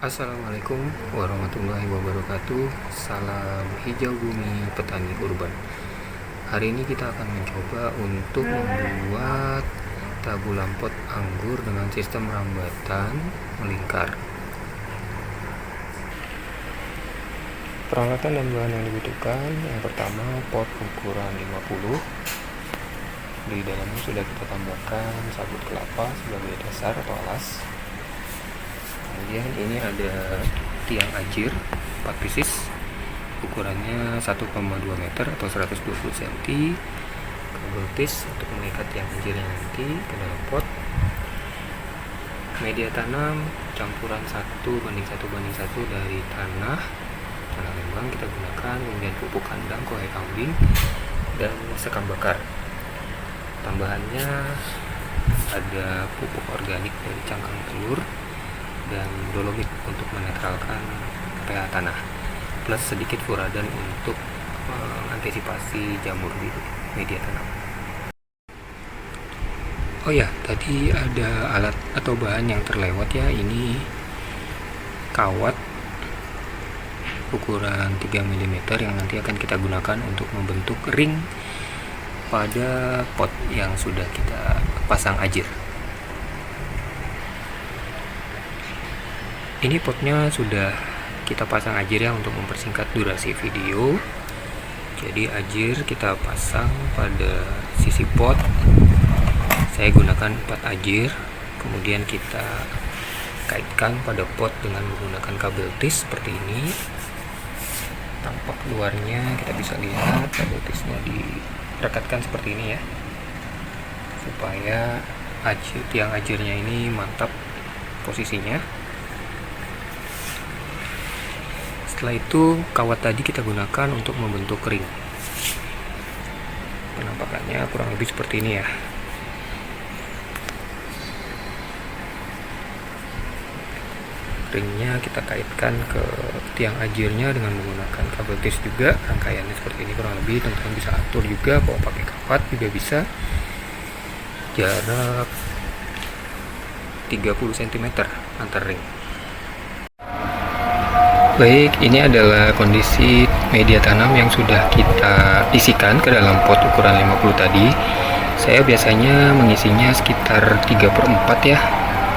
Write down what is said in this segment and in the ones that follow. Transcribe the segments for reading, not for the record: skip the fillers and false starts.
Assalamualaikum warahmatullahi wabarakatuh. Salam hijau bumi petani urban. Hari ini kita akan mencoba untuk membuat tabulam pot anggur dengan sistem rambatan melingkar. Peralatan dan bahan yang dibutuhkan: yang pertama, pot ukuran 50. Di dalamnya sudah kita tambahkan sabut kelapa sebagai dasar atau alas. Kemudian ini ada tiang ajir 4 pieces, ukurannya 1,2 meter atau 120 cm, kabel tis untuk mengikat tiang ajirnya nanti ke dalam pot, media tanam campuran 1:1 dari tanah lembang kita gunakan, kemudian pupuk kandang kohe kambing dan sekam bakar. Tambahannya ada pupuk organik dari cangkang telur dan dolomit untuk menetralkan pH tanah, plus sedikit furadan untuk mengantisipasi jamur di media tanam. Oh ya, tadi ada alat atau bahan yang terlewat ya. Ini kawat ukuran 3 mm yang nanti akan kita gunakan untuk membentuk ring pada pot yang sudah kita pasang ajir. Ini potnya sudah kita pasang ajir ya untuk mempersingkat durasi video. Jadi ajir kita pasang pada sisi pot. Saya gunakan 4 ajir. Kemudian kita kaitkan pada pot dengan menggunakan kabel tis seperti ini. Tampak luarnya kita bisa lihat kabel tisnya direkatkan seperti ini ya, supaya tiang ajirnya ini mantap posisinya. Setelah itu kawat tadi kita gunakan untuk membentuk ring. Penampakannya kurang lebih seperti ini ya. Ringnya kita kaitkan ke tiang ajirnya dengan menggunakan kabel tis juga. Rangkaiannya seperti ini kurang lebih. Teman-teman bisa atur juga, mau pakai kawat juga bisa. Jarak 30 cm antar ring. Baik, ini adalah kondisi media tanam yang sudah kita isikan ke dalam pot ukuran 50 tadi. Saya biasanya mengisinya sekitar 3/4 ya,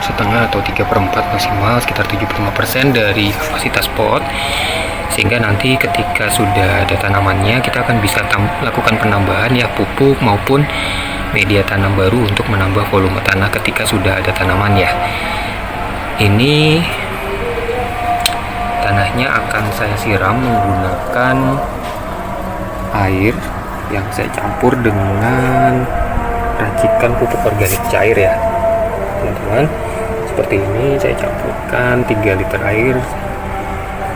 setengah atau 3/4 maksimal, sekitar 75% dari kapasitas pot. Sehingga nanti ketika sudah ada tanamannya, kita akan bisa lakukan penambahan ya, pupuk maupun media tanam baru untuk menambah volume tanah ketika sudah ada tanaman ya. Ini tanahnya akan saya siram menggunakan air yang saya campur dengan racikan pupuk organik cair ya teman-teman. Seperti ini saya campurkan 3 liter air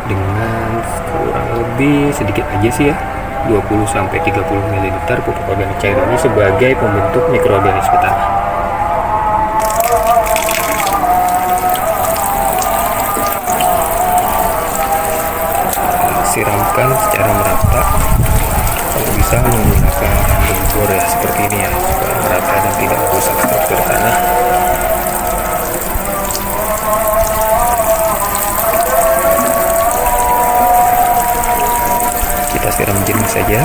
dengan kurang lebih sedikit aja sih ya, 20-30 ml pupuk organik cair ini sebagai pembentuk mikroorganisme tanah. Siramkan secara merata, kalau bisa menggunakan gembor ya seperti ini ya, supaya merata dan tidak merusak struktur tanah. Kita siram jernih saja.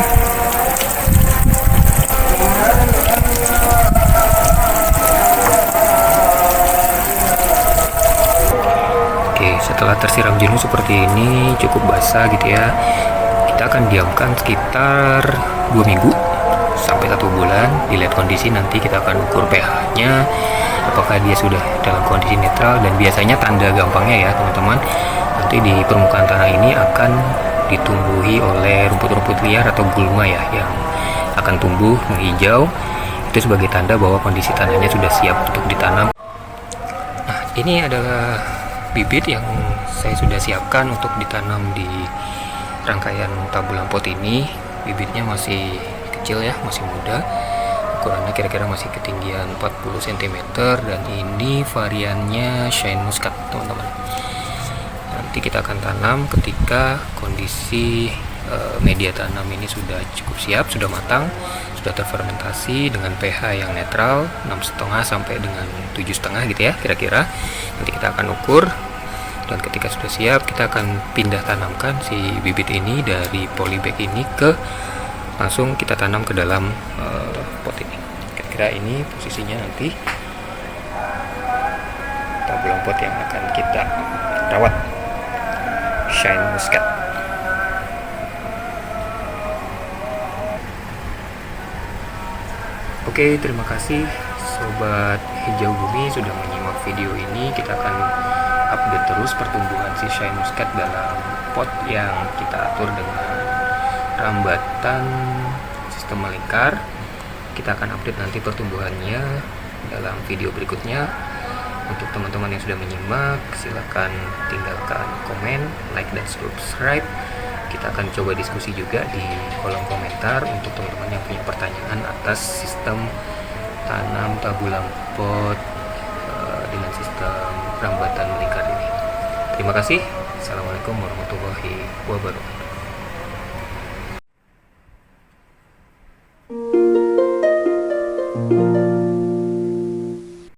Setelah tersiram jenuh seperti ini, cukup basah gitu ya, kita akan diamkan sekitar 2 minggu sampai 1 bulan. Dilihat kondisi, nanti kita akan ukur pH nya apakah dia sudah dalam kondisi netral. Dan biasanya tanda gampangnya ya teman-teman, nanti nanti di permukaan tanah ini akan ditumbuhi oleh rumput-rumput liar atau gulma ya, yang akan tumbuh menghijau. Itu sebagai tanda bahwa kondisi tanahnya sudah siap untuk ditanam. Nah, ini adalah bibit yang saya sudah siapkan untuk ditanam di rangkaian tabulam pot ini. Bibitnya masih kecil ya, masih muda. Ukurannya kira-kira masih ketinggian 40 cm, dan ini variannya Shine Muscat, teman-teman. Nanti kita akan tanam ketika kondisi media tanam ini sudah cukup siap, sudah matang, sudah terfermentasi dengan pH yang netral 6,5 sampai dengan 7,5 gitu ya kira-kira. Nanti kita akan ukur, dan ketika sudah siap kita akan pindah tanamkan si bibit ini dari polybag ini langsung kita tanam ke dalam pot ini. Kira-kira ini posisinya nanti tabulam pot yang akan kita rawat Shine Muscat. Oke, terima kasih Sobat Hijau Bumi sudah menyimak video ini. Kita akan update terus pertumbuhan si Shine Muscat dalam pot yang kita atur dengan rambatan sistem melingkar. Kita akan update nanti pertumbuhannya dalam video berikutnya. Untuk teman-teman yang sudah menyimak, silakan tinggalkan komen, like, dan subscribe. Kita akan coba diskusi juga di kolom komentar untuk teman-teman yang punya pertanyaan atas sistem tanam tabulam pot dengan sistem rambatan melingkar ini. Terima kasih. Assalamualaikum warahmatullahi wabarakatuh.